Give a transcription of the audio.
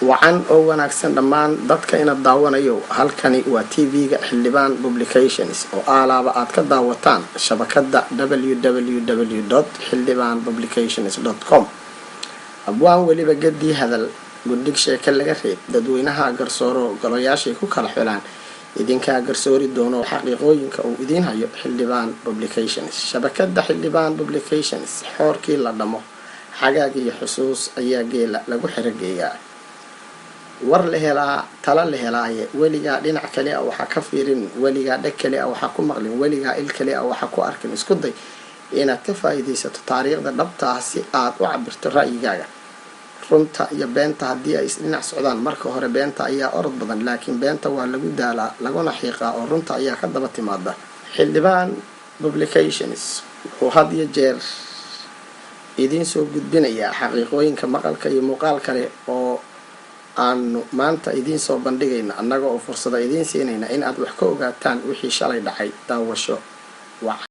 wacan oo wanaagsan dhammaan dadka ina daawanayo halkani waa TV-ga Xildhibaan Publications oo alaaba aad ka daawataan shabakada www.xildhibaanpublications.com abwaan waliba gadii hadal guddig sheeka laga reeb dadweynaha garsooro golayaashay ku kala xilaan idinka garsoori doono xaqiiqooyinka uu idin hayo Xildhibaan Publications shabakada Xildhibaan Publications xoorkii la dhamo xagaagii xusuus ayaa geela lagu xirageeyaa war la helaa tala la helaaye weliga dhinac kale ah waxa ka fiirin weliga dhag kale ah waxa ku maqlin weliga il kale ah waxa ku arkin isku day inaad ka faa'iideysato taariikhda dhabta ah si aad u cabirto ra'yigaaga runta iyo beenta haddii ay isdhinac socdaan marka hore beenta ayaa orod badan laakiin beenta waa lagu daalaa laguna xiiqaa oo runta ayaa ka daba timaada Xildhibaan Publications oo had iyo jeer idin soo gudbinaya xaqiiqooyinka maqalka iyo muuqaal kale oo aanu maanta idin soo bandhigayna annaga oo fursada idin siinayna in aad wax ka ogaataan wixii shalay dhacay daawasho